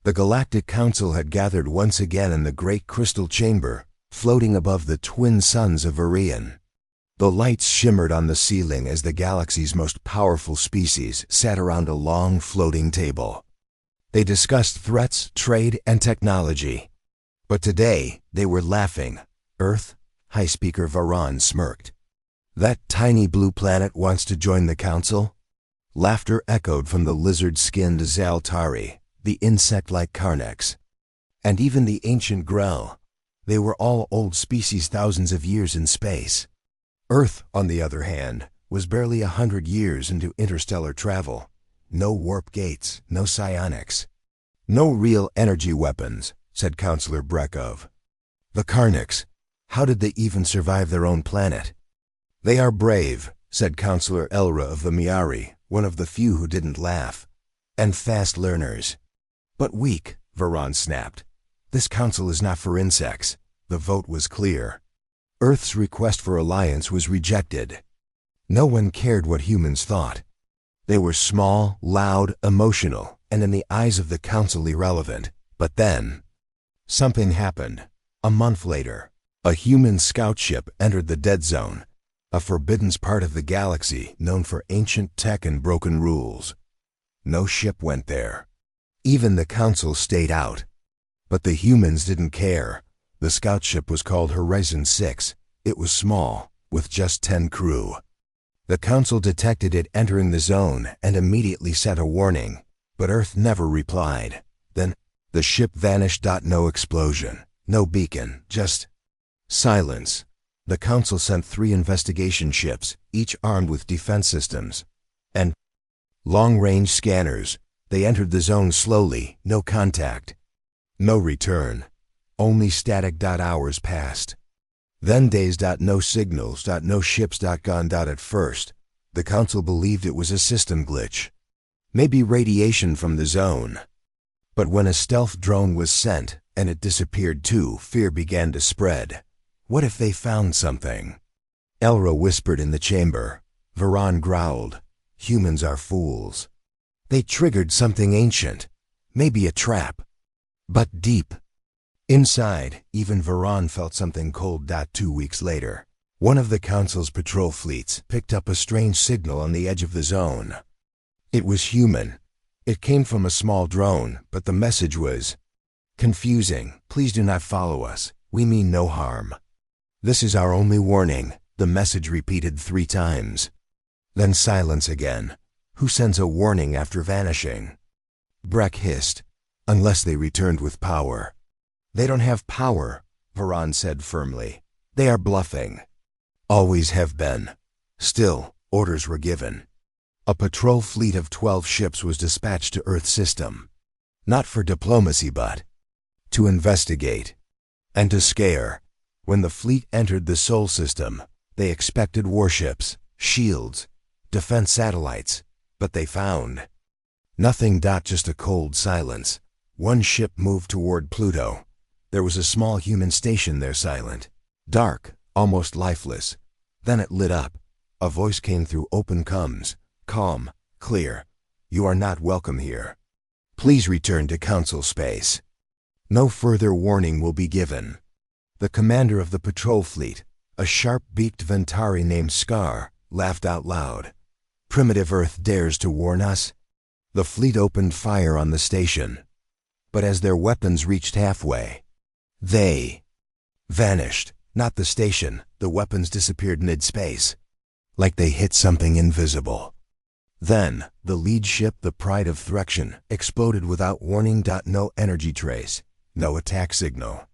The Galactic Council had gathered once again in the Great Crystal Chamber, floating above the twin suns of Orion. The lights shimmered on the ceiling as the galaxy's most powerful species sat around a long floating table. They discussed threats, trade, and technology. But today, they were laughing. Earth, High Speaker Varan smirked. "That tiny blue planet wants to join the council?" Laughter echoed from the lizard-skinned Zaltari, the insect-like Carnex, and even the ancient Grell. They were all old species thousands of years in space. Earth, on the other hand, was barely 100 years into interstellar travel. No warp gates, no psionics. "No real energy weapons," said Counselor Brekov. "The Carnex, how did they even survive their own planet?" "They are brave," said Counselor Elra of the Miari, one of the few who didn't laugh. "And fast learners." "But weak," Varan snapped. "This council is not for insects." The vote was clear. Earth's request for alliance was rejected. No one cared what humans thought. They were small, loud, emotional, and in the eyes of the council irrelevant. But then, something happened. A month later, a human scout ship entered the Dead Zone, a forbidden part of the galaxy known for ancient tech and broken rules. No ship went there. Even the council stayed out. But the humans didn't care. The scout ship was called Horizon 6. It was small, with just 10 crew. The council detected it entering the zone and immediately sent a warning, but Earth never replied. Then, the ship vanished. No explosion, no beacon, just silence. The council sent 3 investigation ships, each armed with defense systems and long-range scanners. They entered the zone slowly, no contact, no return, only static. Hours passed. Then days. No signals. No ships. Gone. At first, the council believed it was a system glitch, maybe radiation from the zone. But when a stealth drone was sent and it disappeared too, fear began to spread. What if they found something? Elra whispered in the chamber. Varan growled. "Humans are fools. They triggered something ancient, maybe a trap." But deep inside, even Varan felt something cold. 2 weeks later, one of the council's patrol fleets picked up a strange signal on the edge of the zone. It was human. It came from a small drone, but the message was confusing. "Please do not follow us. We mean no harm. This is our only warning," the message repeated 3 times. Then silence again. Who sends a warning after vanishing? Brek hissed. "Unless they returned with power." "They don't have power," Varan said firmly. "They are bluffing. Always have been." Still, orders were given. A patrol fleet of 12 ships was dispatched to Earth's system. Not for diplomacy, but to investigate and to scare. When the fleet entered the Sol system, they expected warships, shields, defense satellites, but they found nothing. Just a cold silence. One ship moved toward Pluto. There was a small human station there, silent, dark, almost lifeless. Then it lit up. A voice came through open comms, calm, clear. "You are not welcome here. Please return to council space. No further warning will be given." The commander of the patrol fleet, a sharp-beaked Ventari named Scar, laughed out loud. "Primitive Earth dares to warn us?" The fleet opened fire on the station. But as their weapons reached halfway, they vanished. Not the station. The weapons disappeared mid-space, like they hit something invisible. Then, the lead ship, the Pride of Threxion, exploded without warning. No energy trace, no attack signal.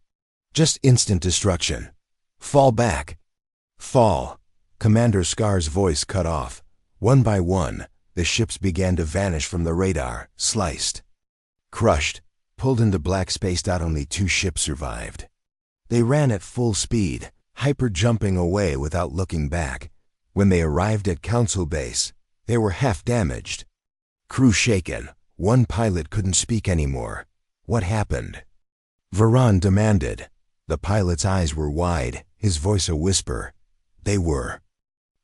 Just instant destruction. "Fall back." "Fall." Commander Scar's voice cut off. One by one, the ships began to vanish from the radar, sliced, crushed, pulled into black space. Only 2 ships survived. They ran at full speed, hyper-jumping away without looking back. When they arrived at Council Base, they were half damaged. Crew shaken. One pilot couldn't speak anymore. What happened? Varan demanded. The pilot's eyes were wide, his voice a whisper. They were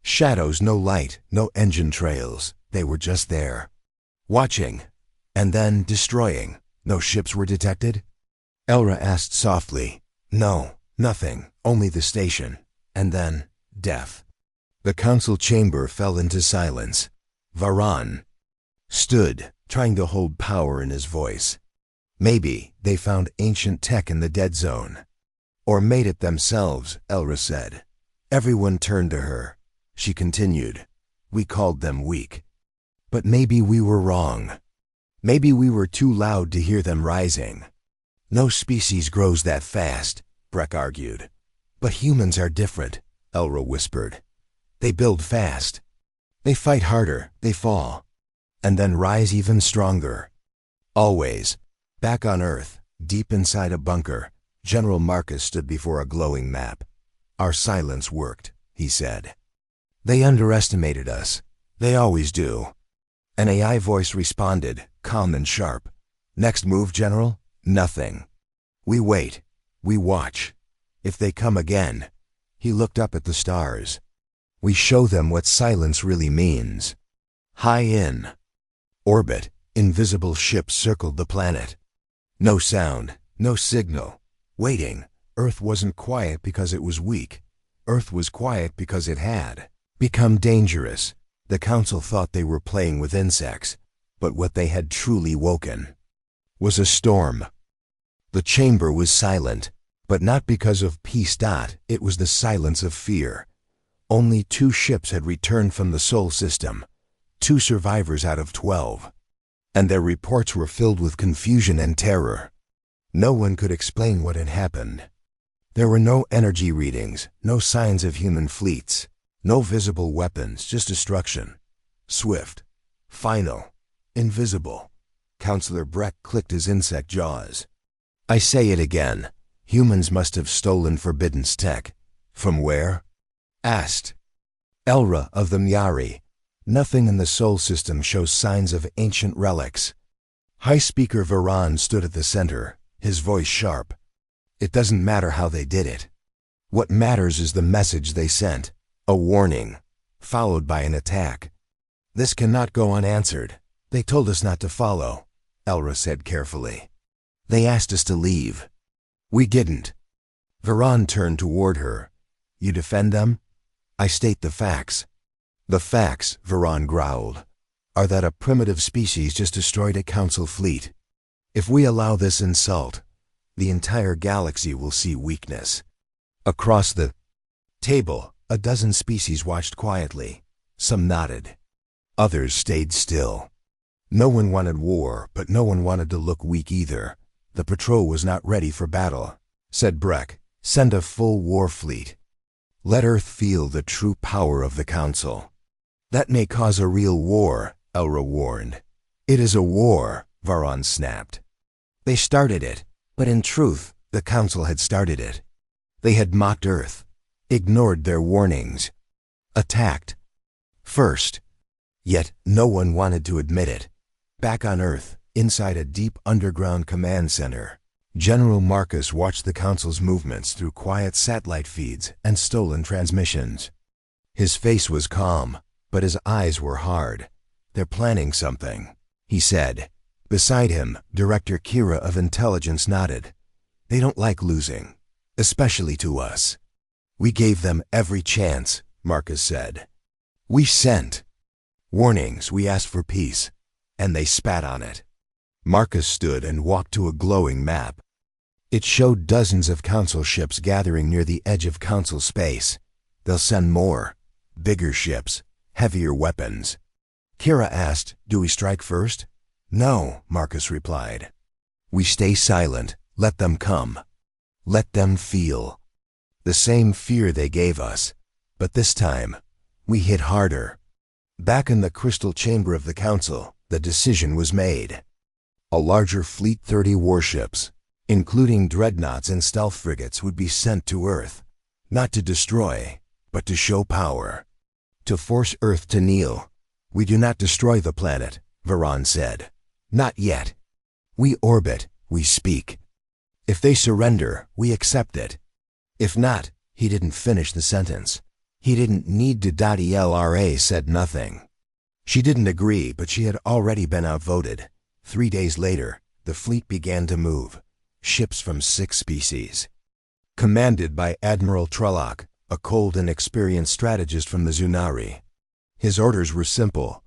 shadows, no light, no engine trails. They were just there, watching, and then destroying. No ships were detected? Elra asked softly. No, nothing, only the station. And then, death. The council chamber fell into silence. Varan stood, trying to hold power in his voice. Maybe they found ancient tech in the dead zone. Or made it themselves, Elra said. Everyone turned to her. She continued. We called them weak. But maybe we were wrong. Maybe we were too loud to hear them rising. No species grows that fast, Breck argued. But humans are different, Elra whispered. They build fast. They fight harder, they fall. And then rise even stronger. Always. Back on Earth, deep inside a bunker, General Marcus stood before a glowing map. Our silence worked, he said. They underestimated us. They always do. An AI voice responded, calm and sharp. Next move, General? Nothing. We wait. We watch. If they come again. He looked up at the stars. We show them what silence really means. High in orbit, invisible ships circled the planet. No sound, no signal. Waiting. Earth wasn't quiet because it was weak. Earth was quiet because it had become dangerous. The council thought they were playing with insects, but what they had truly woken was a storm. The chamber was silent, but not because of peace. It was the silence of fear. Only 2 ships had returned from the Sol system, 2 survivors out of 12. And their reports were filled with confusion and terror. No one could explain what had happened. There were no energy readings, no signs of human fleets, no visible weapons, just destruction. Swift, final, invisible. Counselor Breck clicked his insect jaws. I say it again. Humans must have stolen Forbidden's tech. From where? Asked Elra of the Myari. Nothing in the Sol system shows signs of ancient relics. High Speaker Varan stood at the center, his voice sharp. It doesn't matter how they did it. What matters is the message they sent. A warning, followed by an attack. This cannot go unanswered. They told us not to follow, Elra said carefully. They asked us to leave. We didn't. Varan turned toward her. You defend them? I state the facts. The facts, Varan growled, are that a primitive species just destroyed a council fleet. If we allow this insult, the entire galaxy will see weakness. Across the table, a dozen species watched quietly. Some nodded. Others stayed still. No one wanted war, but no one wanted to look weak either. The patrol was not ready for battle, said Breck. Send a full war fleet. Let Earth feel the true power of the council. That may cause a real war, Elra warned. It is a war, Varan snapped. They started it, but in truth, the council had started it. They had mocked Earth, ignored their warnings, attacked first. Yet no one wanted to admit it. Back on Earth, inside a deep underground command center, General Marcus watched the council's movements through quiet satellite feeds and stolen transmissions. His face was calm, but his eyes were hard. They're planning something, he said. Beside him, Director Kira of Intelligence nodded. They don't like losing, especially to us. We gave them every chance, Marcus said. We sent warnings, we asked for peace, and they spat on it. Marcus stood and walked to a glowing map. It showed dozens of council ships gathering near the edge of council space. They'll send more, bigger ships, heavier weapons. Kira asked, do we strike first? No, Marcus replied. We stay silent, let them come. Let them feel the same fear they gave us. But this time, we hit harder. Back in the crystal chamber of the council, the decision was made. A larger fleet, 30 warships, including dreadnoughts and stealth frigates, would be sent to Earth, not to destroy, but to show power. To force Earth to kneel. We do not destroy the planet, Varan said. Not yet. We orbit, we speak. If they surrender, we accept it. If not, he didn't finish the sentence. He didn't need to. Elra said nothing. She didn't agree, but she had already been outvoted. 3 days later, the fleet began to move. Ships from 6 species. Commanded by Admiral Trelloc, a cold and experienced strategist from the Zunari. His orders were simple.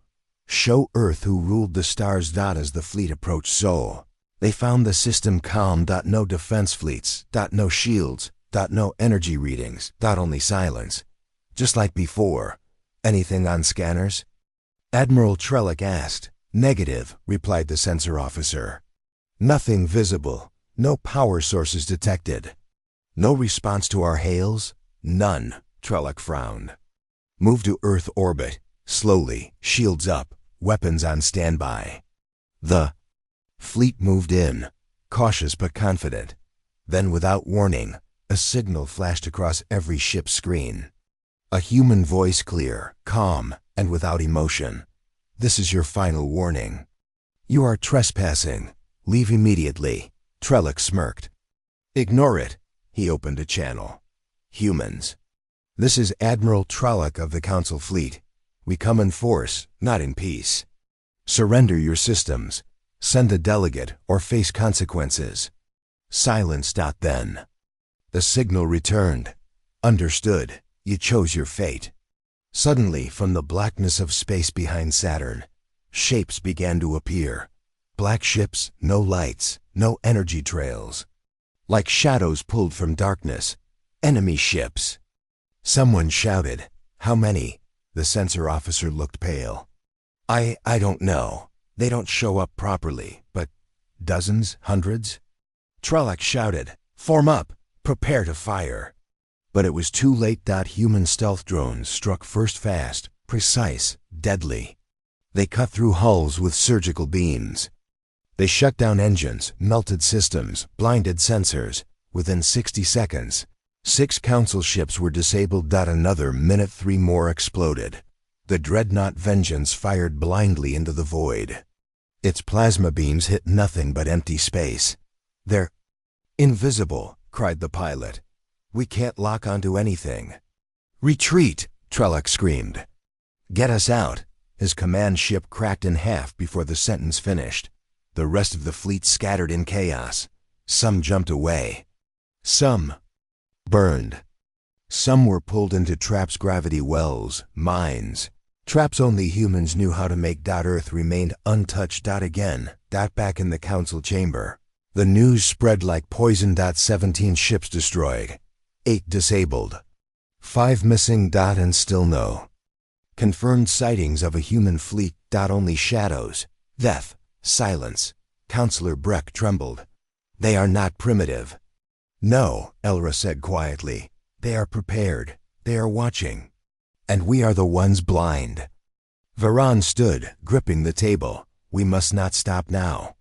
Show Earth who ruled the stars. As the fleet approached Sol, they found the system calm. No defense fleets. No shields. No energy readings. Only silence. Just like before. Anything on scanners? Admiral Trelloc asked. Negative, replied the sensor officer. Nothing visible. No power sources detected. No response to our hails? None, Trelloc frowned. Move to Earth orbit. Slowly, shields up, weapons on standby. The fleet moved in, cautious but confident. Then, without warning, a signal flashed across every ship's screen. A human voice, clear, calm, and without emotion. This is your final warning. You are trespassing. Leave immediately. Trelloc smirked. Ignore it. He opened a channel. Humans. This is Admiral Trelloc of the Council Fleet. We come in force, not in peace. Surrender your systems. Send a delegate or face consequences. Silence. Then. The signal returned. Understood. You chose your fate. Suddenly, from the blackness of space behind Saturn, shapes began to appear. Black ships, no lights, no energy trails. Like shadows pulled from darkness. Enemy ships. Someone shouted. How many? The sensor officer looked pale. I don't know. They don't show up properly, but dozens, hundreds? Trelloc shouted. Form up. Prepare to fire. But it was too late. Human stealth drones struck first, fast, precise, deadly. They cut through hulls with surgical beams. They shut down engines, melted systems, blinded sensors. Within 60 seconds, 6 council ships were disabled. Another minute, 3 more exploded. The dreadnought Vengeance fired blindly into the void. Its plasma beams hit nothing but empty space. They're invisible, cried the pilot. We can't lock onto anything. Retreat, Trelloc screamed. Get us out. His command ship cracked in half before the sentence finished. The rest of the fleet scattered in chaos. Some jumped away. Some burned. Some were pulled into traps, gravity wells, mines. Traps only humans knew how to make. Earth remained untouched. Again, back in the council chamber. The news spread like poison. 17 ships destroyed. 8 disabled. 5 missing. And still no confirmed sightings of a human fleet. Only shadows, death, silence. Counselor Breck trembled. They are not primitive. No, Elra said quietly. They are prepared. They are watching. And we are the ones blind. Varan stood, gripping the table. We must not stop now.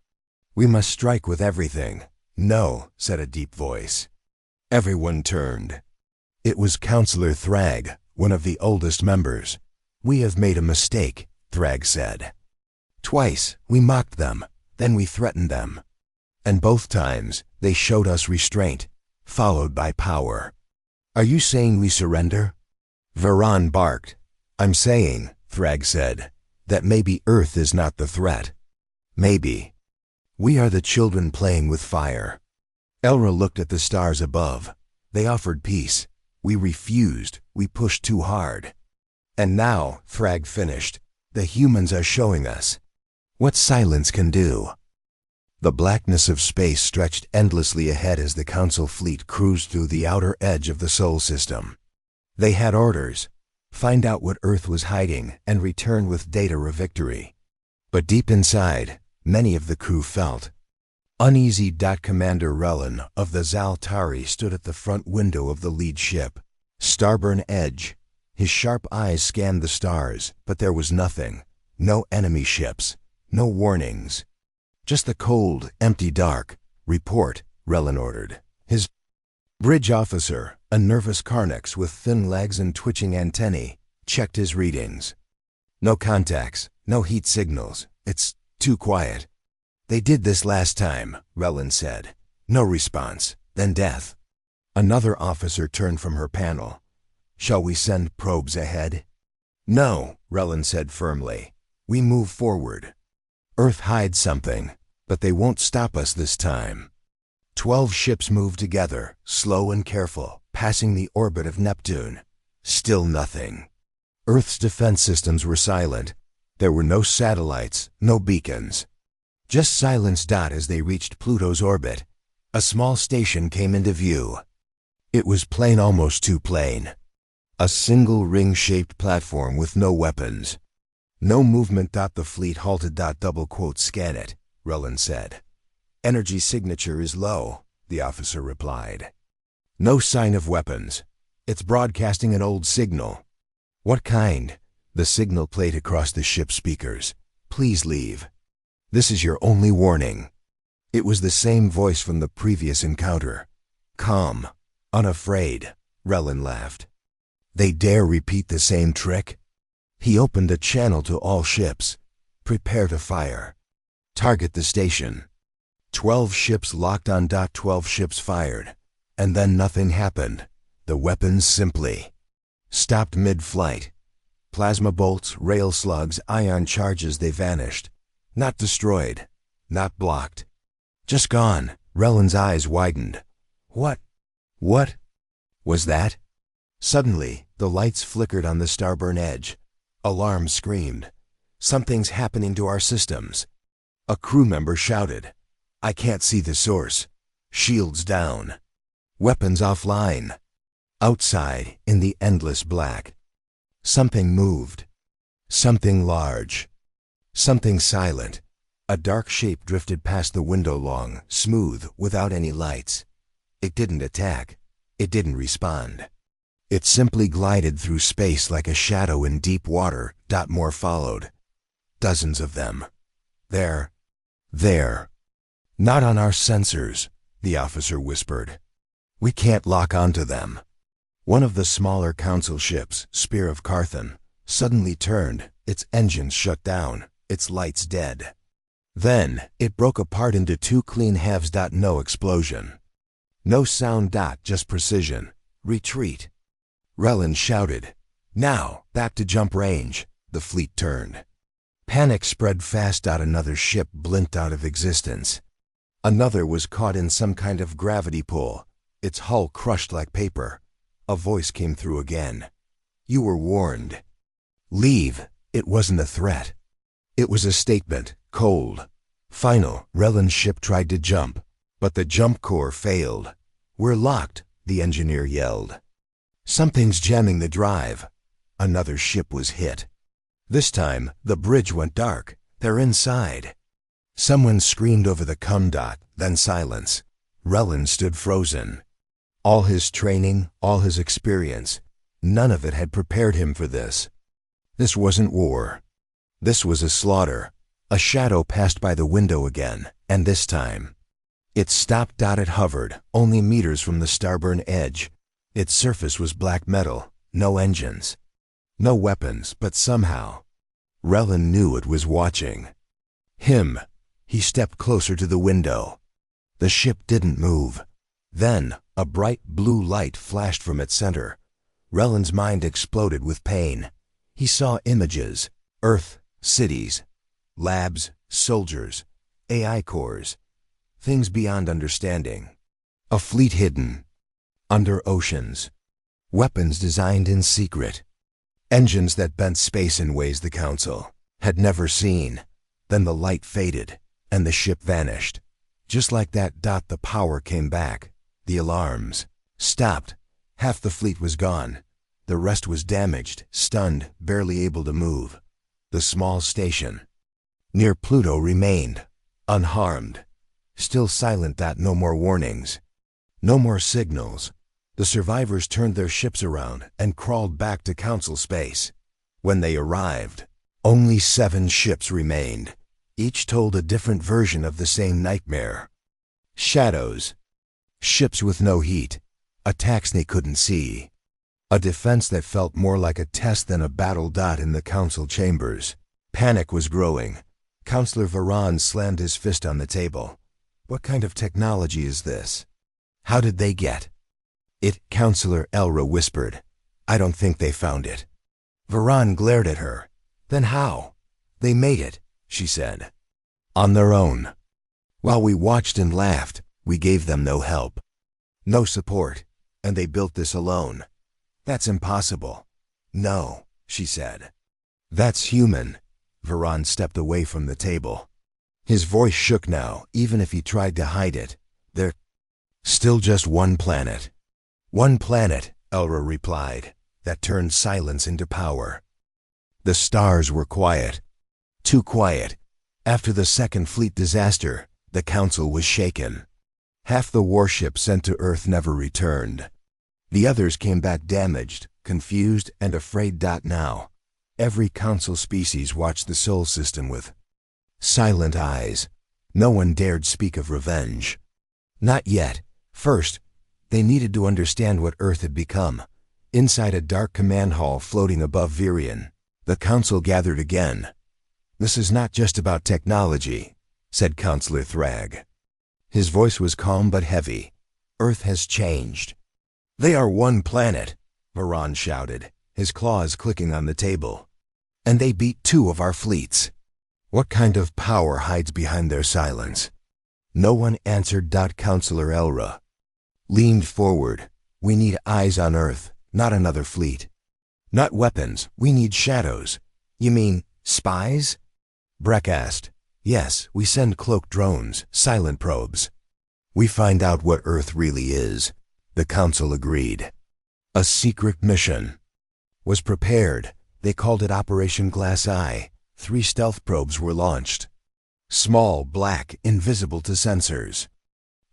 We must strike with everything. No, said a deep voice. Everyone turned. It was Counselor Thrag, one of the oldest members. We have made a mistake, Thrag said. Twice, we mocked them, then we threatened them. And both times, they showed us restraint, followed by power. Are you saying we surrender? Varan barked. I'm saying, Thrag said, that maybe Earth is not the threat. Maybe. We are the children playing with fire. Elra looked at the stars above. They offered peace. We refused. We pushed too hard. And now, Thrag finished, the humans are showing us what silence can do. The blackness of space stretched endlessly ahead as the Council fleet cruised through the outer edge of the Sol system. They had orders. Find out what Earth was hiding and return with data of victory. But deep inside, many of the crew felt uneasy. Commander Relin of the Zaltari stood at the front window of the lead ship, starboard edge. His sharp eyes scanned the stars, but there was nothing. No enemy ships, no warnings. Just the cold, empty dark. Report, Relin ordered. His bridge officer, a nervous Carnix with thin legs and twitching antennae, checked his readings. No contacts, no heat signals. It's too quiet. They did this last time, Relin said. No response, then death. Another officer turned from her panel. Shall we send probes ahead? No, Relin said firmly. We move forward. Earth hides something. But they won't stop us this time. 12 ships moved together, slow and careful, passing the orbit of Neptune. Still nothing. Earth's defense systems were silent. There were no satellites, no beacons. Just silence. As they reached Pluto's orbit, a small station came into view. It was plain, almost too plain. A single ring-shaped platform with no weapons. No movement. The fleet halted. "Scan it," Relin said. "Energy signature is low," the officer replied. "No sign of weapons. It's broadcasting an old signal." "What kind?" The signal played across the ship's speakers. "Please leave. This is your only warning." It was the same voice from the previous encounter. Calm, unafraid, Relin laughed. They dare repeat the same trick? He opened a channel to all ships. "Prepare to fire. Target the station." 12 ships locked on. 12 ships fired. And then nothing happened. The weapons simply stopped mid-flight. Plasma bolts, rail slugs, ion charges, they vanished. Not destroyed, not blocked. Just gone. Relin's eyes widened. What was that? Suddenly, the lights flickered on the starboard edge. Alarm screamed. "Something's happening to our systems." A crew member shouted. "I can't see the source." Shields down. Weapons offline. Outside, in the endless black, something moved. Something large. Something silent. A dark shape drifted past the window, long, smooth, without any lights. It didn't attack. It didn't respond. It simply glided through space like a shadow in deep water. More followed. Dozens of them. There. "Not on our sensors," the officer whispered. "We can't lock onto them." One of the smaller council ships, Spear of Carthon, suddenly turned, its engines shut down, its lights dead. Then, it broke apart into 2 clean halves. No explosion. No sound. Just precision. "Retreat." Relin shouted. "Now, back to jump range." The fleet turned. Panic spread fast. Another ship blinked out of existence. Another was caught in some kind of gravity pull, its hull crushed like paper. A voice came through again. "You were warned. Leave." It wasn't a threat. It was a statement, cold, final. Relin's ship tried to jump, but the jump core failed. "We're locked," the engineer yelled. "Something's jamming the drive." Another ship was hit. This time, the bridge went dark. "They're inside." Someone screamed over the com. Then silence. Relin stood frozen. All his training, all his experience, none of it had prepared him for this. This wasn't war. This was a slaughter. A shadow passed by the window again, and this time it stopped. It hovered, only meters from the starboard edge. Its surface was black metal, no engines, no weapons, but somehow Relin knew it was watching him. He stepped closer to the window. The ship didn't move. Then, a bright blue light flashed from its center. Relin's mind exploded with pain. He saw images. Earth, cities, labs, soldiers, AI cores. Things beyond understanding. A fleet hidden under oceans. Weapons designed in secret. Engines that bent space in ways the Council had never seen. Then the light faded, and the ship vanished. Just like that. The power came back. The alarms stopped. Half the fleet was gone. The rest was damaged, stunned, barely able to move. The small station near Pluto remained, unharmed, still silent. No more warnings, no more signals. The survivors turned their ships around and crawled back to Council space. When they arrived, only 7 ships remained. Each told a different version of the same nightmare. Shadows. Ships with no heat. Attacks they couldn't see. A defense that felt more like a test than a battle. In the Council chambers, panic was growing. Councillor Varan slammed his fist on the table. "What kind of technology is this? How did they get it?" Councillor Elra whispered. "I don't think they found it." Varan glared at her. "Then how?" "They made it," she said. "On their own." While we watched and laughed, we gave them no help, no support, and they built this alone. That's impossible. No, she said. That's human. Varan stepped away from the table. His voice shook now, even if he tried to hide it. They're still just one planet. One planet, Elra replied, that turned silence into power. The stars were quiet. Too quiet. After the Second Fleet disaster, the Council was shaken. Half the warships sent to Earth never returned. The others came back damaged, confused, and afraid. Now, every Council species watched the Sol system with silent eyes. No one dared speak of revenge. Not yet. First, they needed to understand what Earth had become. Inside a dark command hall floating above Virion, the Council gathered again. This is not just about technology, said Counselor Thrag. His voice was calm but heavy. Earth has changed. They are one planet, Varan shouted, his claws clicking on the table. And they beat 2 of our fleets. What kind of power hides behind their silence? No one answered. Counselor Elra leaned forward. We need eyes on Earth, not another fleet. Not weapons, we need shadows. You mean spies? Breck asked. Yes, we send cloaked drones, silent probes. We find out what Earth really is. The Council agreed. A secret mission was prepared. They called it Operation Glass Eye. 3 stealth probes were launched. Small, black, invisible to sensors.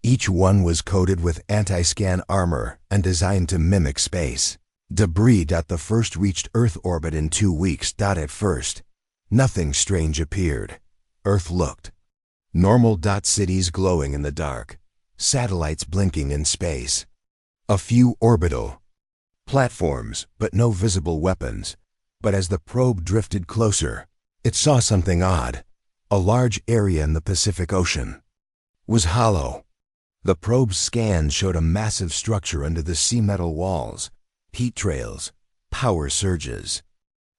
Each one was coated with anti-scan armor and designed to mimic space debris. The first reached Earth orbit in 2 weeks. At first, nothing strange appeared. Earth looked normal. Cities glowing in the dark, satellites blinking in space. A few orbital platforms, but no visible weapons. But as the probe drifted closer, it saw something odd. A large area in the Pacific Ocean was hollow. The probe's scan showed a massive structure under the sea metal walls, heat trails, power surges.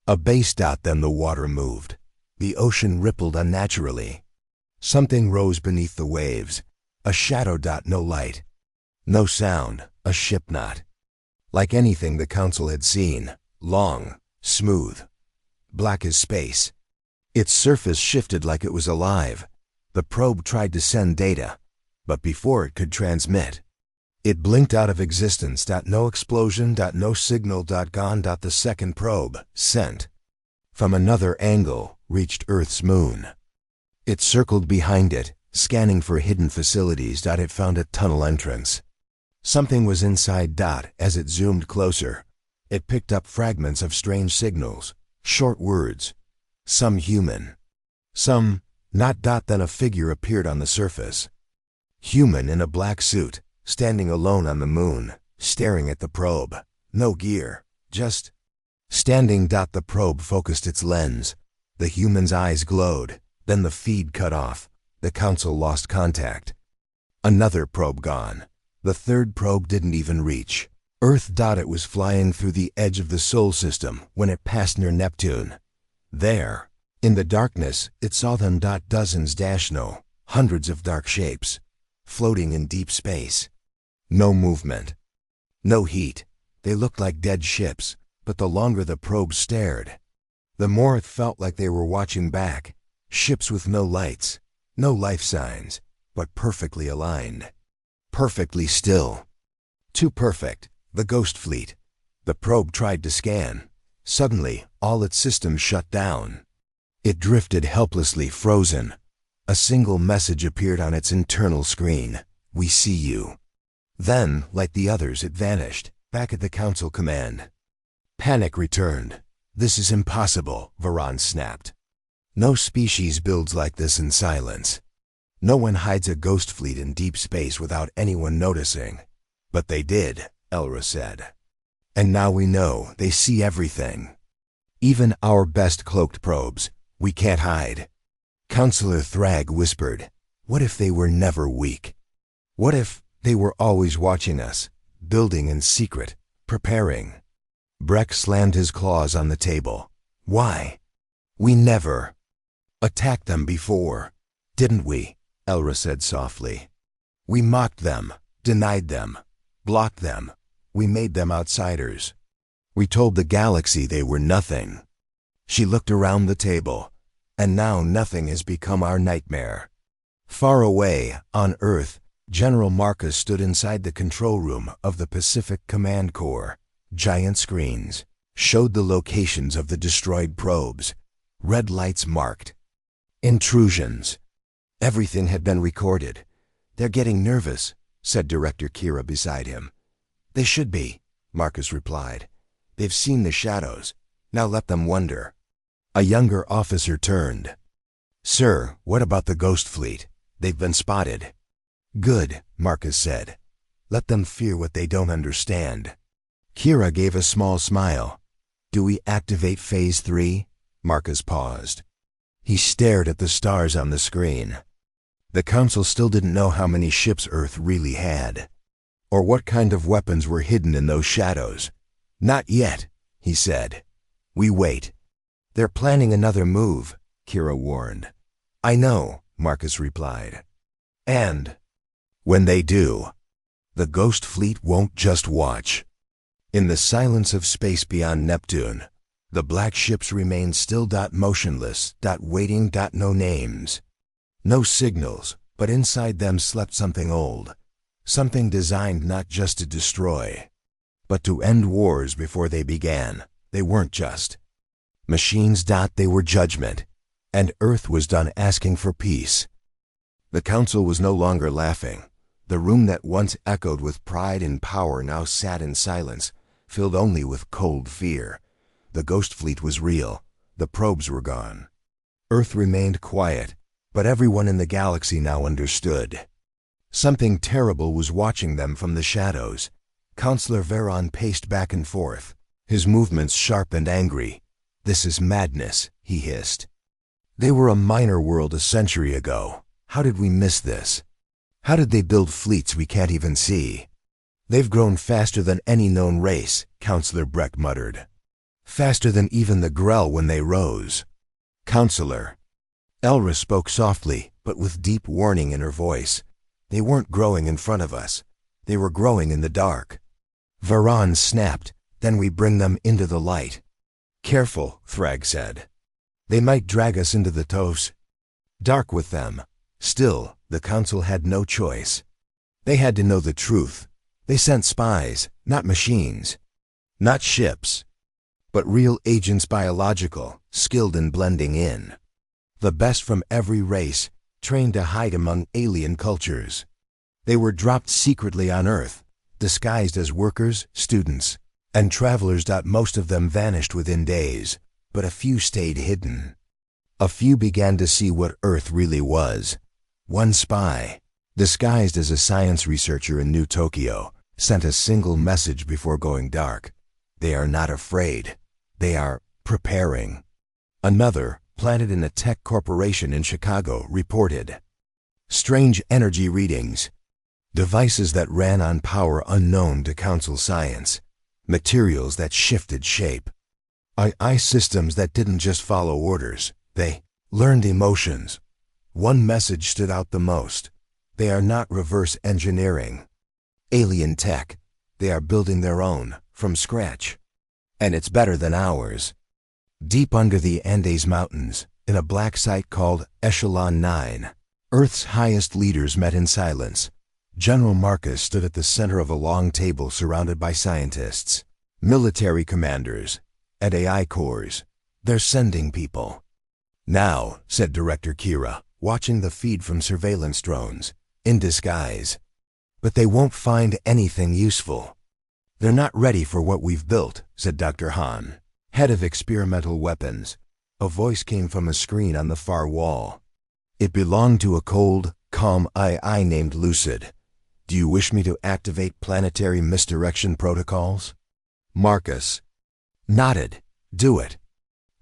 A base. Then the water moved. The ocean rippled unnaturally. Something rose beneath the waves. A shadow. No light. No sound. A ship not like anything the Council had seen. Long, smooth, black as space. Its surface shifted like it was alive. The probe tried to send data, but before it could transmit, it blinked out of existence. No explosion. No signal. Gone. The second probe, sent from another angle, reached Earth's moon. It circled behind it, scanning for hidden facilities. It found a tunnel entrance. Something was inside. As it zoomed closer, it picked up fragments of strange signals, short words, some human, some not. Then a figure appeared on the surface. Human in a black suit, standing alone on the moon, staring at the probe. No gear, just standing. The probe focused its lens. The human's eyes glowed. Then the feed cut off. The Council lost contact. Another probe gone. The third probe didn't even reach Earth. It was flying through the edge of the Sol system when it passed near Neptune. There, in the darkness, it saw them. Dozens. No, hundreds of dark shapes, floating in deep space. No movement. No heat. They looked like dead ships, but the longer the probe stared, the more it felt like they were watching back. Ships with no lights, no life signs, but perfectly aligned. Perfectly still. Too perfect. The Ghost Fleet. The probe tried to scan. Suddenly, all its systems shut down. It drifted helplessly, frozen. A single message appeared on its internal screen. We see you. Then, like the others, it vanished, back at the Council command. Panic returned. This is impossible, Varan snapped. No species builds like this in silence. No one hides a ghost fleet in deep space without anyone noticing. But they did, Elra said. And now we know they see everything. Even our best cloaked probes. We can't hide. Counselor Thrag whispered, what if they were never weak? What if they were always watching us, building in secret, preparing? Breck slammed his claws on the table. Why? We never attacked them before, didn't we? Elra said softly. We mocked them, denied them, blocked them. We made them outsiders. We told the galaxy they were nothing. She looked around the table, and now nothing has become our nightmare. Far away, on Earth, General Marcus stood inside the control room of the Pacific Command Corps. Giant screens showed the locations of the destroyed probes. Red lights marked intrusions. Everything had been recorded. They're getting nervous, said Director Kira beside him. They should be, Marcus replied. They've seen the shadows. Now let them wonder. A younger officer turned. Sir, what about the Ghost Fleet? They've been spotted. Good, Marcus said. Let them fear what they don't understand. Kira gave a small smile. Do we activate Phase 3? Marcus paused. He stared at the stars on the screen. The Council still didn't know how many ships Earth really had, or what kind of weapons were hidden in those shadows. Not yet, he said. We wait. They're planning another move, Kira warned. I know, Marcus replied. And when they do, the Ghost Fleet won't just watch. In the silence of space beyond Neptune, the black ships remained still, motionless, waiting, no names. No signals, but inside them slept something old, something designed not just to destroy, but to end wars before they began. They weren't just machines. They were judgment, and Earth was done asking for peace. The Council was no longer laughing. The room that once echoed with pride and power now sat in silence, filled only with cold fear. The Ghost Fleet was real. The probes were gone. Earth remained quiet, but everyone in the galaxy now understood. Something terrible was watching them from the shadows. Counselor Veron paced back and forth, his movements sharp and angry. This is madness, he hissed. They were a minor world a century ago. How did we miss this? How did they build fleets we can't even see? They've grown faster than any known race, Counselor Breck muttered. Faster than even the Grell when they rose. Counselor. Elra spoke softly, but with deep warning in her voice. They weren't growing in front of us. They were growing in the dark. Veron snapped. Then we bring them into the light. Careful, Thrag said. They might drag us into the Tos. Dark with them. Still, the Council had no choice. They had to know the truth. They sent spies, not machines. Not ships. But real agents, biological, skilled in blending in. The best from every race, trained to hide among alien cultures. They were dropped secretly on Earth, disguised as workers, students, and travelers. Most of them vanished within days, but a few stayed hidden. A few began to see what Earth really was. One spy, disguised as a science researcher in New Tokyo, sent a single message before going dark. They are not afraid. They are preparing. Another, planted in a tech corporation in Chicago, reported strange energy readings, devices that ran on power unknown to Council science, materials that shifted shape, AI systems that didn't just follow orders, they learned emotions. One message stood out the most. They are not reverse engineering alien tech. They are building their own, from scratch. And it's better than ours. Deep under the Andes Mountains, in a black site called Echelon 9, Earth's highest leaders met in silence. General Marcus stood at the center of a long table surrounded by scientists, military commanders, and AI cores. They're sending people. Now, said Director Kira, watching the feed from surveillance drones, in disguise. But they won't find anything useful. They're not ready for what we've built, said Dr. Hahn, head of experimental weapons. A voice came from a screen on the far wall. It belonged to a cold, calm AI named Lucid. Do you wish me to activate planetary misdirection protocols? Marcus nodded. Do it.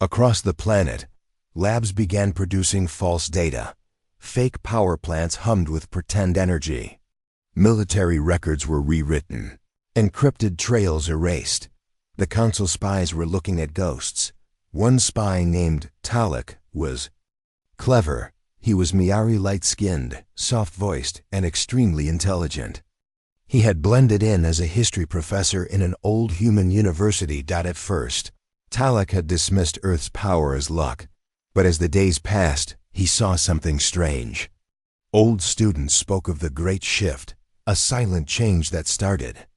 Across the planet, labs began producing false data. Fake power plants hummed with pretend energy. Military records were rewritten. Encrypted trails erased. The Council spies were looking at ghosts. One spy named Talek was clever, He was Miari light-skinned, soft-voiced, and extremely intelligent. He had blended in as a history professor in an old human university. At first, Talek had dismissed Earth's power as luck, but as the days passed, he saw something strange. Old students spoke of the Great Shift, a silent change that started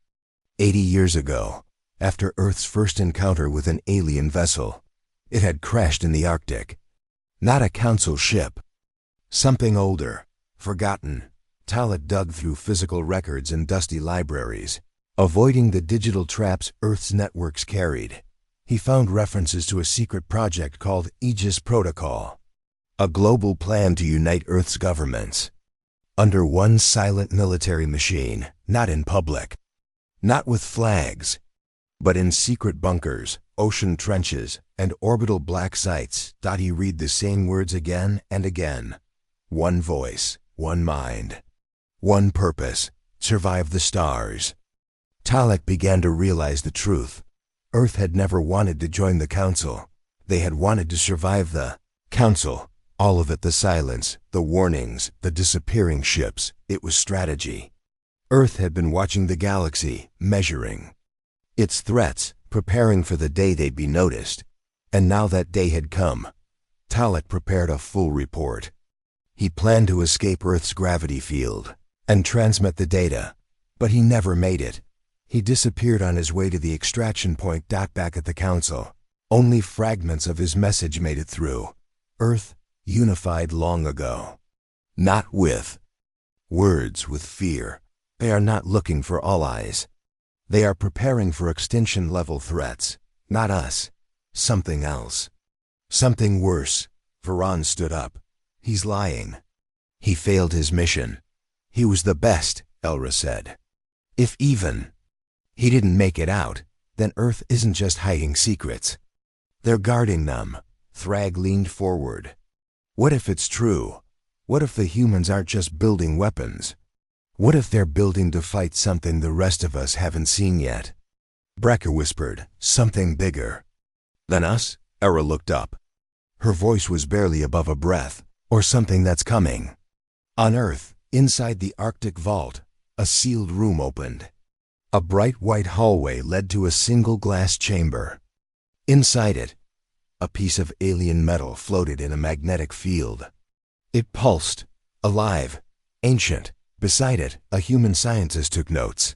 80 years ago, after Earth's first encounter with an alien vessel. It had crashed in the Arctic. Not a council ship. Something older, forgotten. Talek dug through physical records and dusty libraries, avoiding the digital traps Earth's networks carried. He found references to a secret project called Aegis Protocol, a global plan to unite Earth's governments under one silent military machine, not in public, not with flags, but in secret bunkers, ocean trenches, and orbital black sites. He read the same words again and again. One voice, one mind, one purpose: survive the stars. Talek began to realize the truth. Earth had never wanted to join the Council. They had wanted to survive the Council. All of it: the silence, the warnings, the disappearing ships. It was strategy. Earth had been watching the galaxy, measuring its threats, preparing for the day they'd be noticed. And now that day had come. Talek prepared a full report. He planned to escape Earth's gravity field and transmit the data, but he never made it. He disappeared on his way to the extraction point. Back at the Council, only fragments of his message made it through. Earth unified long ago. Not with words, with fear. They are not looking for allies. They are preparing for extinction-level threats. Not us. Something else. Something worse. Varan stood up. He's lying. He failed his mission. He was the best, Elra said. If even he didn't make it out, then Earth isn't just hiding secrets. They're guarding them. Thrag leaned forward. What if it's true? What if the humans aren't just building weapons? What if they're building to fight something the rest of us haven't seen yet? Brekka whispered, something bigger than us? Era looked up. Her voice was barely above a breath. Or something that's coming. On Earth, inside the Arctic vault, a sealed room opened. A bright white hallway led to a single glass chamber. Inside it, a piece of alien metal floated in a magnetic field. It pulsed, alive, ancient. Beside it, a human scientist took notes.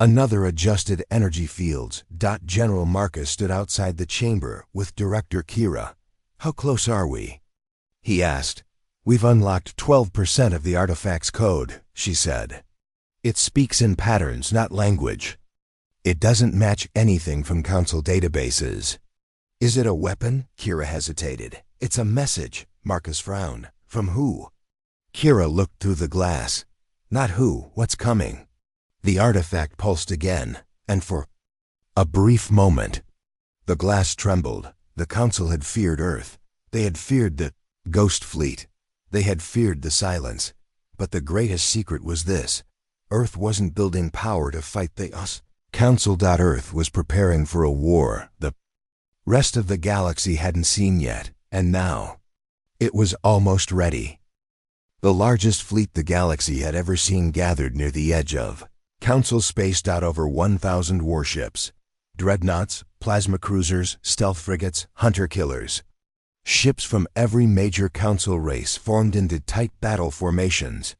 Another adjusted energy fields. General Marcus stood outside the chamber with Director Kira. How close are we? He asked. We've unlocked 12% of the artifact's code, she said. It speaks in patterns, not language. It doesn't match anything from Council databases. Is it a weapon? Kira hesitated. It's a message, Marcus frowned. From who? Kira looked through the glass. Not who, what's coming? The artifact pulsed again, and for a brief moment, the glass trembled. The Council had feared Earth. They had feared the Ghost Fleet. They had feared the silence. But the greatest secret was this: Earth wasn't building power to fight the us. Council. Earth was preparing for a war the rest of the galaxy hadn't seen yet, and now it was almost ready. The largest fleet the galaxy had ever seen gathered near the edge of Council space. Over 1,000 warships, dreadnoughts, plasma cruisers, stealth frigates, hunter-killers. Ships from every major Council race formed into tight battle formations.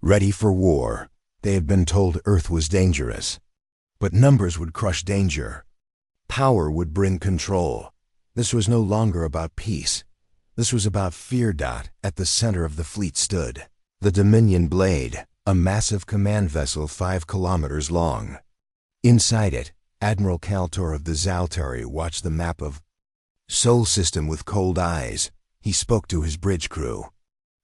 Ready for war. They had been told Earth was dangerous. But numbers would crush danger. Power would bring control. This was no longer about peace. This was about fear. At the center of the fleet stood the Dominion Blade, a massive command vessel 5 kilometers long. Inside it, Admiral Kaltor of the Zaltari watched the map of Sol system with cold eyes. He spoke to his bridge crew.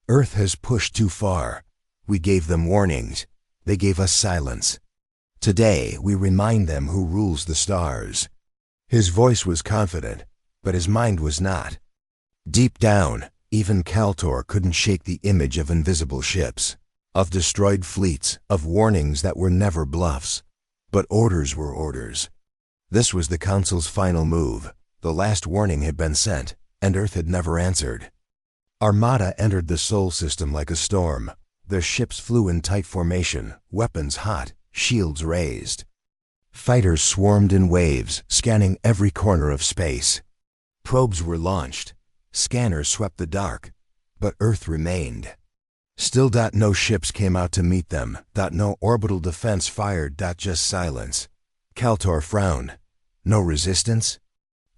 Earth has pushed too far. We gave them warnings. They gave us silence. Today, we remind them who rules the stars. His voice was confident, but his mind was not. Deep down, even Kaltor couldn't shake the image of invisible ships, of destroyed fleets, of warnings that were never bluffs. But orders were orders. This was the Council's final move. The last warning had been sent, and Earth had never answered. Armada entered the Sol system like a storm. Their ships flew in tight formation, weapons hot, shields raised. Fighters swarmed in waves, scanning every corner of space. Probes were launched. Scanners swept the dark. But Earth remained. Still. No ships came out to meet them. No orbital defense fired. Just silence. Kaltor frowned. No resistance?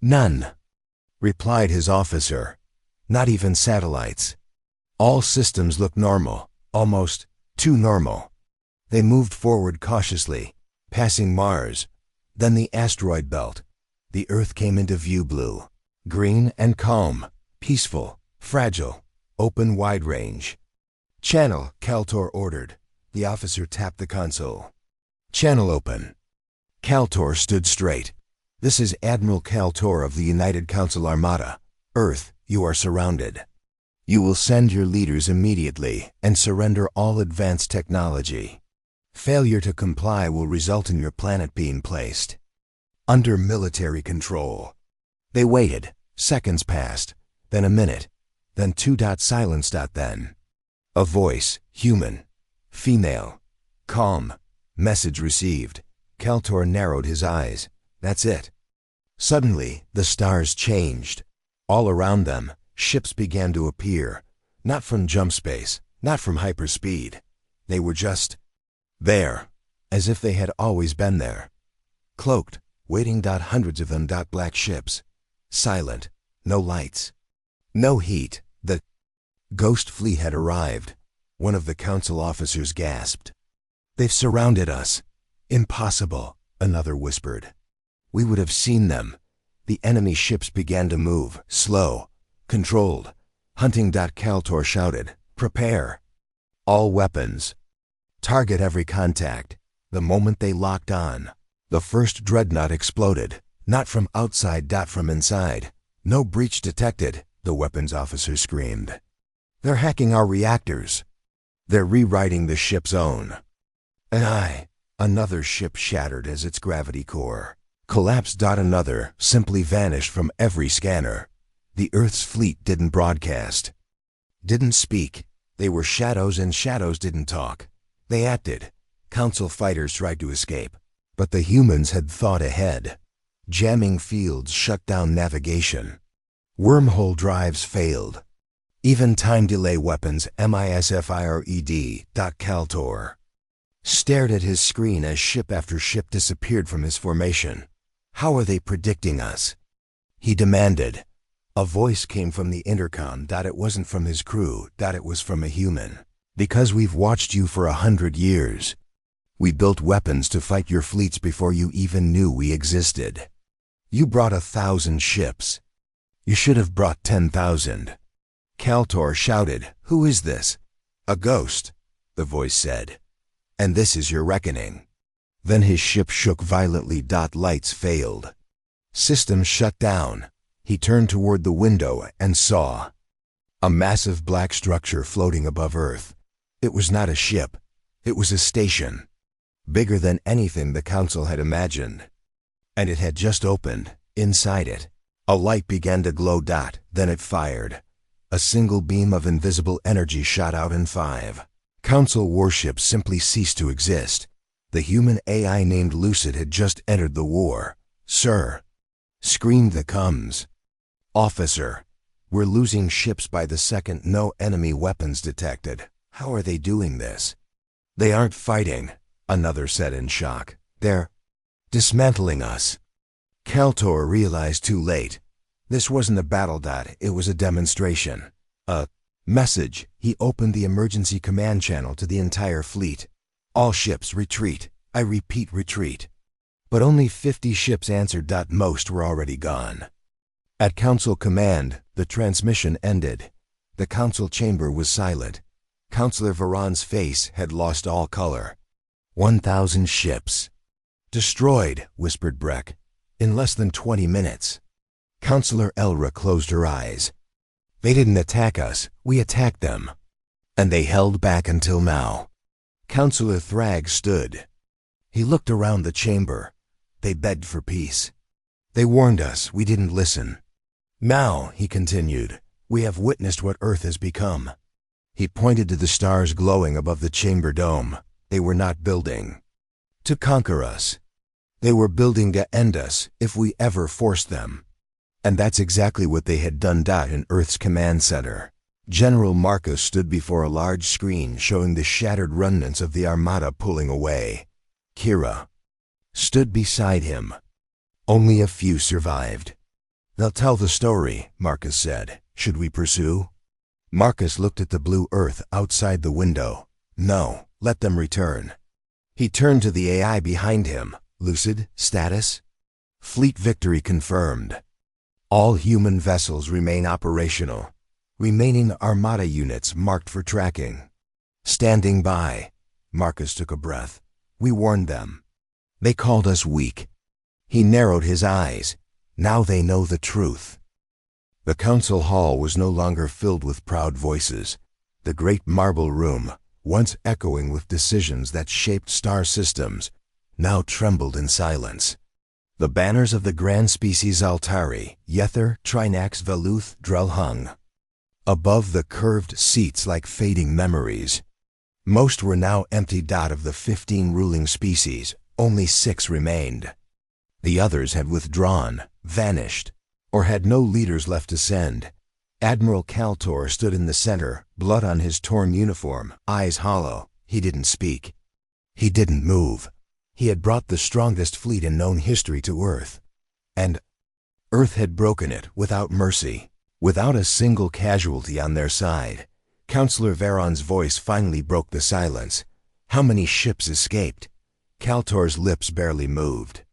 None, replied his officer. Not even satellites. All systems looked normal, almost too normal. They moved forward cautiously, passing Mars, then the asteroid belt. The Earth came into view, blue, green and calm, peaceful, fragile, open wide range. Channel, Kaltor ordered. The officer tapped the console. Channel open. Kaltor stood straight. This is Admiral Kaltor of the United Council Armada. Earth, you are surrounded. You will send your leaders immediately and surrender all advanced technology. Failure to comply will result in your planet being placed under military control. They waited. Seconds passed, then a minute, then two. Silence. Then a voice, human, female, calm. Message received. Kaltor narrowed his eyes. That's it. Suddenly, the stars changed. All around them, ships began to appear. Not from jump space, not from hyperspeed. They were just there, as if they had always been there. Cloaked, waiting. Hundreds of them. Black ships. Silent, no lights, no heat. The ghost fleet had arrived. One of the council officers gasped. They've surrounded us. Impossible, another whispered. We would have seen them. The enemy ships began to move, slow, controlled. Hunting. Kaltor shouted, prepare. All weapons. Target every contact. The moment they locked on, the first dreadnought exploded. Not from outside. From inside. No breach detected, the weapons officer screamed. They're hacking our reactors. They're rewriting the ship's own. Another ship shattered as its gravity core collapsed. Another simply vanished from every scanner. The Earth's fleet didn't broadcast, didn't speak. They were shadows, and shadows didn't talk. They acted. Council fighters tried to escape, but the humans had thought ahead. Jamming fields shut down navigation. Wormhole drives failed. Even time delay weapons MINI HFY. Kaltor stared at his screen as ship after ship disappeared from his formation. How are they predicting us? He demanded. A voice came from the intercom. It wasn't from his crew. It was from a human. Because we've watched you for 100 years. We built weapons to fight your fleets before you even knew we existed. You brought 1,000 ships. You should have brought 10,000. Kaltor shouted, Who is this? A ghost, the voice said. And this is your reckoning. Then his ship shook violently. Lights failed. Systems shut down. He turned toward the window and saw a massive black structure floating above Earth. It was not a ship. It was a station. Bigger than anything the council had imagined. And it had just opened. Inside it, a light began to glow. Then it fired. A single beam of invisible energy shot out in 5. Council warships simply ceased to exist. The human AI named Lucid had just entered the war. Sir, screamed the comms. Officer, we're losing ships by the second. No enemy weapons detected. How are they doing this? They aren't fighting, another said in shock. They're dismantling us. Kaltor realized too late. This wasn't a battle. It was a demonstration. A message. He opened the emergency command channel to the entire fleet. All ships retreat. I repeat, retreat. But only 50 ships answered. Most were already gone. At council command, the transmission ended. The council chamber was silent. Councillor Varan's face had lost all color. 1,000 ships. Destroyed, whispered Breck. In less than 20 minutes. Councillor Elra closed her eyes. They didn't attack us, we attacked them. And they held back until now. Councillor Thrag stood. He looked around the chamber. They begged for peace. They warned us, we didn't listen. Now, he continued, We have witnessed what Earth has become. He pointed to the stars glowing above the chamber dome. They were not building to conquer us. They were building to end us if we ever forced them. And that's exactly what they had done. In Earth's command center, General Marcus stood before a large screen showing the shattered remnants of the Armada pulling away. Kira stood beside him. Only a few survived. They'll tell the story, Marcus said. Should we pursue? Marcus looked at the blue Earth outside the window. No, let them return. He turned to the AI behind him. Lucid, status? Fleet victory confirmed. All human vessels remain operational. Remaining Armada units marked for tracking. Standing by. Marcus took a breath. We warned them. They called us weak. He narrowed his eyes. Now they know the truth. The council hall was no longer filled with proud voices. The great marble room, once echoing with decisions that shaped star systems, now trembled in silence. The banners of the grand species Altari, Yether, Trinax, Veluth, Drell hung above the curved seats like fading memories. Most were now empty. Of the 15 ruling species, only 6 remained. The others had withdrawn, vanished, or had no leaders left to send. Admiral Kaltor stood in the center, blood on his torn uniform, eyes hollow. He didn't speak. He didn't move. He had brought the strongest fleet in known history to Earth. And Earth had broken it without mercy, without a single casualty on their side. Counselor Veron's voice finally broke the silence. How many ships escaped? Kaltor's lips barely moved.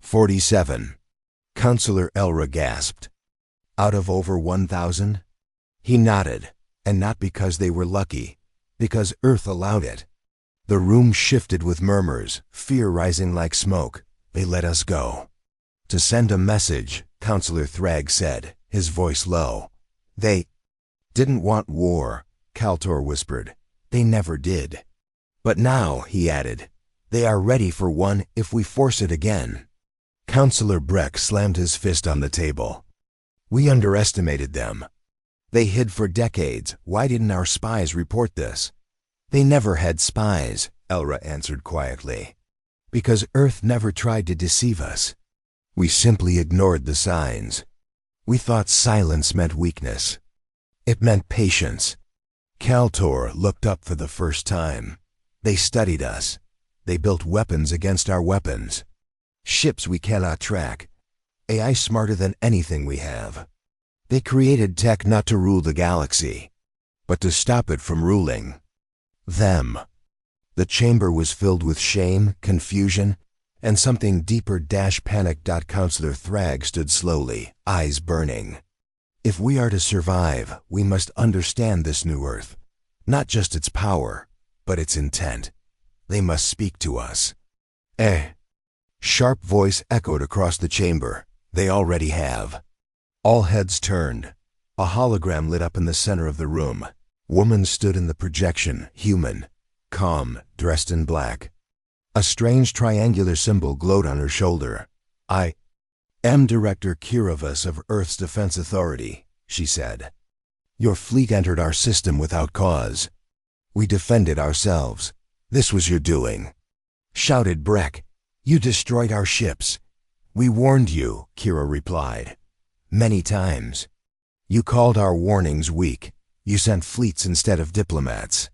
47. Counselor Elra gasped. Out of over 1,000? He nodded, and not because they were lucky, because Earth allowed it. The room shifted with murmurs, fear rising like smoke. They let us go. To send a message, Counselor Thrag said, his voice low. They didn't want war, Kaltor whispered. They never did. But now, he added, they are ready for one if we force it again. Counselor Breck slammed his fist on the table. We underestimated them. They hid for decades. Why didn't our spies report this? They never had spies, Elra answered quietly. Because Earth never tried to deceive us. We simply ignored the signs. We thought silence meant weakness. It meant patience. Kaltor looked up for the first time. They studied us. They built weapons against our weapons. Ships we cannot track. AI smarter than anything we have. They created tech not to rule the galaxy, but to stop it from ruling them. The chamber was filled with shame, confusion, and something deeper. Panic. Counselor Thrag stood slowly, eyes burning. If we are to survive, we must understand this new Earth. Not just its power, but its intent. They must speak to us. Sharp voice echoed across the chamber. They already have. All heads turned. A hologram lit up in the center of the room. Woman stood in the projection, human, calm, dressed in black. A strange triangular symbol glowed on her shoulder. I am Director Kiravas of Earth's Defense Authority, she said. Your fleet entered our system without cause. We defended ourselves. This was your doing. Shouted Breck. You destroyed our ships. We warned you, Kira replied. Many times. You called our warnings weak. You sent fleets instead of diplomats.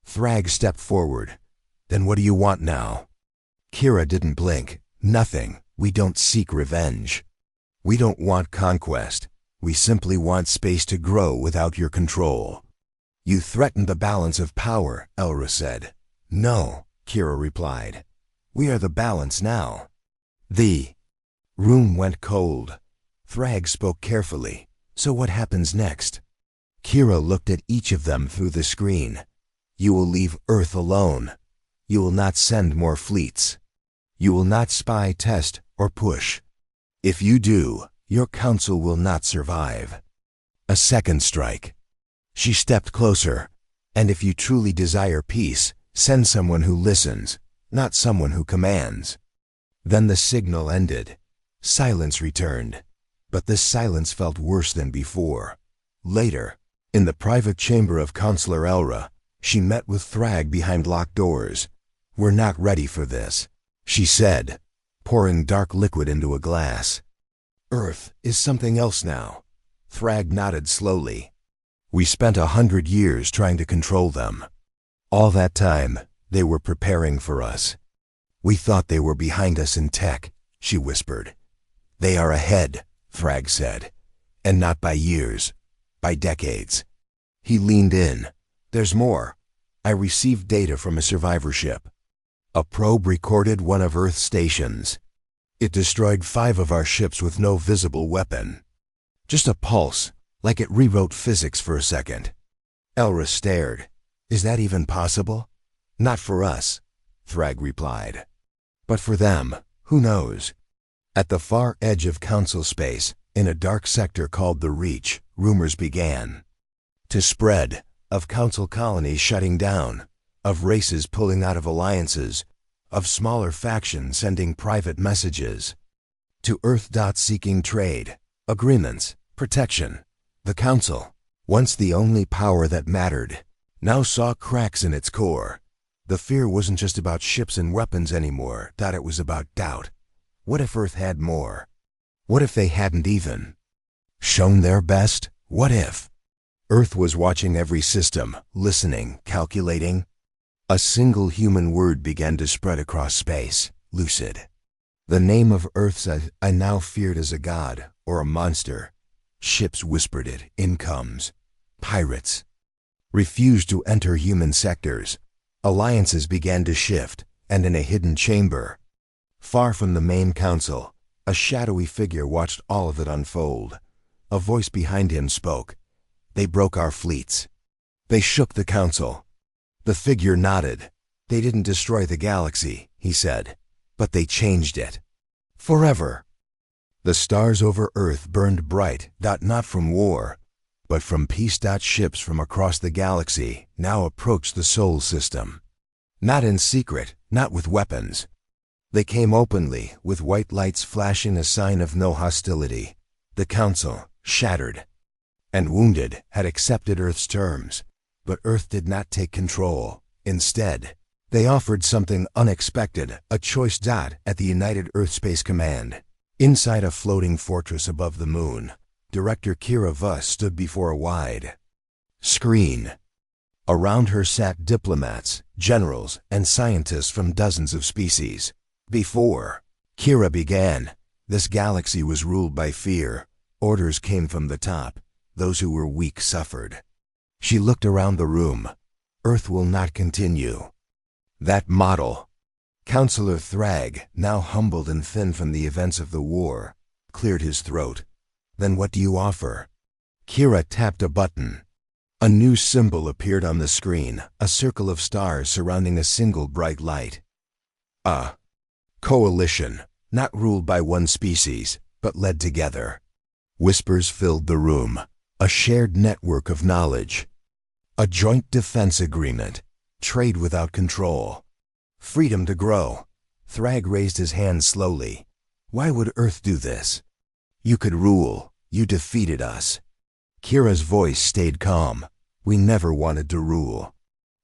Thrag stepped forward. Then what do you want now? Kira didn't blink. Nothing. We don't seek revenge. We don't want conquest. We simply want space to grow without your control. You threatened the balance of power, Elra said. No, Kira replied. We are the balance now. The room went cold. Thrag spoke carefully. So what happens next? Kira looked at each of them through the screen. You will leave Earth alone. You will not send more fleets. You will not spy, test, or push. If you do, your council will not survive. A second strike. She stepped closer. And if you truly desire peace, send someone who listens, not someone who commands. Then the signal ended. Silence returned. But this silence felt worse than before. Later, in the private chamber of Counselor Elra, she met with Thrag behind locked doors. "We're not ready for this," she said, pouring dark liquid into a glass. "Earth is something else now." Thrag nodded slowly. "We spent 100 years trying to control them. All that time, they were preparing for us. We thought they were behind us in tech," she whispered. "They are ahead," Thrag said. "And not by years, by decades." He leaned in. "There's more. I received data from a survivor ship. A probe recorded one of Earth's stations. It destroyed 5 of our ships with no visible weapon. Just a pulse, like it rewrote physics for a second." Elra stared. "Is that even possible?" "Not for us," Thrag replied. "But for them, who knows?" At the far edge of Council space, in a dark sector called the Reach, rumors began to spread, of Council colonies shutting down, of races pulling out of alliances, of smaller factions sending private messages to Earth. Seeking trade, agreements, protection. The Council, once the only power that mattered, now saw cracks in its core. The fear wasn't just about ships and weapons anymore, it was about doubt. What if Earth had more? What if they hadn't even shown their best? What if Earth was watching every system, listening, calculating? A single human word began to spread across space: lucid. The name of Earth's I now feared as a god or a monster. Ships whispered it. Incomes. Pirates refused to enter human sectors. Alliances began to shift, and in a hidden chamber, far from the main council, a shadowy figure watched all of it unfold. A voice behind him spoke. "They broke our fleets. They shook the council." The figure nodded. "They didn't destroy the galaxy," he said, "but they changed it. Forever." The stars over Earth burned bright, not from war, but from peace. Ships from across the galaxy now approached the Sol system. Not in secret, not with weapons. They came openly, with white lights flashing a sign of no hostility. The Council, shattered and wounded, had accepted Earth's terms. But Earth did not take control. Instead, they offered something unexpected, a choice. At the United Earth Space Command, inside a floating fortress above the moon, Director Kira Vuss stood before a wide screen. Around her sat diplomats, generals, and scientists from dozens of species. Before Kira began, this galaxy was ruled by fear. Orders came from the top. Those who were weak suffered. She looked around the room. Earth will not continue. That model. Counselor Thrag, now humbled and thin from the events of the war, cleared his throat. "Then what do you offer?" Kira tapped a button. A new symbol appeared on the screen, a circle of stars surrounding a single bright light. A coalition, not ruled by one species, but led together. Whispers filled the room. A shared network of knowledge. A joint defense agreement. Trade without control. Freedom to grow. Thrag raised his hand slowly. "Why would Earth do this? You could rule. You defeated us." Kira's voice stayed calm. "We never wanted to rule.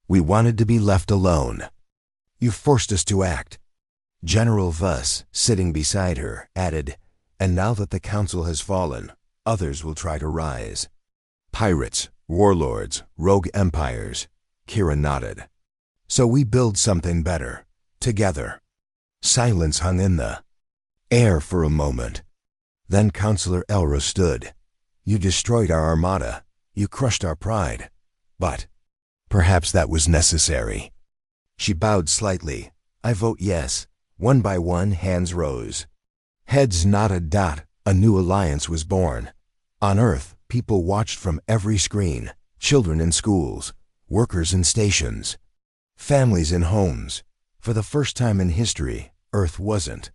We wanted to be left alone. You forced us to act." General Vuss, sitting beside her, added, "And now that the Council has fallen, others will try to rise. Pirates, warlords, rogue empires." Kira nodded. "So we build something better, together." Silence hung in the air for a moment. Then Counselor Elra stood. "You destroyed our armada. You crushed our pride. But perhaps that was necessary." She bowed slightly. "I vote yes." One by one, hands rose. Heads nodded. A new alliance was born. On Earth, people watched from every screen. Children in schools, workers in stations, families in homes. For the first time in history, Earth wasn't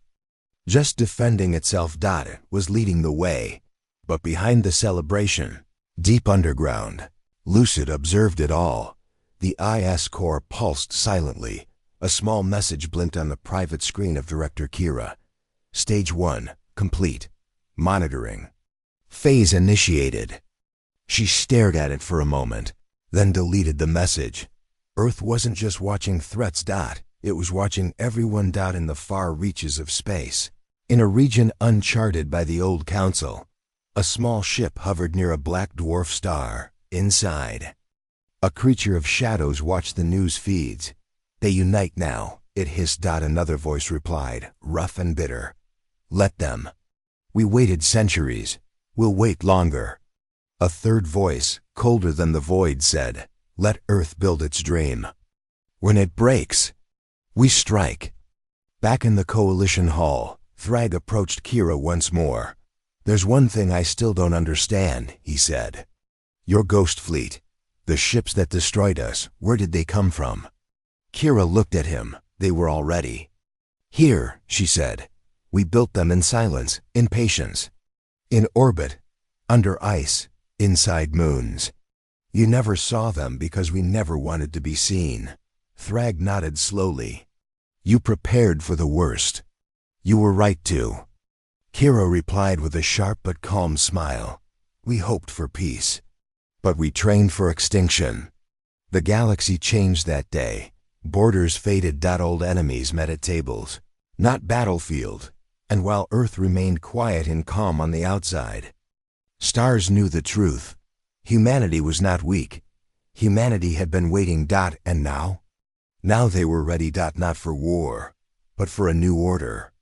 just defending itself. It was leading the way. But behind the celebration, deep underground, Lucid observed it all. The IS core pulsed silently. A small message blinked on the private screen of Director Kira. "Stage 1, complete. Monitoring. Phase initiated." She stared at it for a moment, then deleted the message. Earth wasn't just watching threats. It was watching everyone. In the far reaches of space, in a region uncharted by the old council, a small ship hovered near a black dwarf star. Inside, a creature of shadows watched the news feeds. They unite now, it hissed. Another voice replied, rough and bitter. Let them. We waited centuries. We'll wait longer. A third voice, colder than the void, said, let Earth build its dream. When it breaks, we strike. Back in the Coalition Hall, Thrag approached Kira once more. There's one thing I still don't understand, he said. Your ghost fleet, the ships that destroyed us, where did they come from? Kira looked at him. They were already here, she said. We built them in silence, in patience. In orbit, under ice, inside moons. You never saw them because we never wanted to be seen. Thrag nodded slowly. You prepared for the worst. You were right to. Kira replied with a sharp but calm smile. We hoped for peace. But we trained for extinction. The galaxy changed that day. Borders faded. Old enemies met at tables, not battlefield. And while Earth remained quiet and calm on the outside, stars knew the truth. Humanity was not weak. Humanity had been waiting. And now? Now they were ready. Not for war, but for a new order.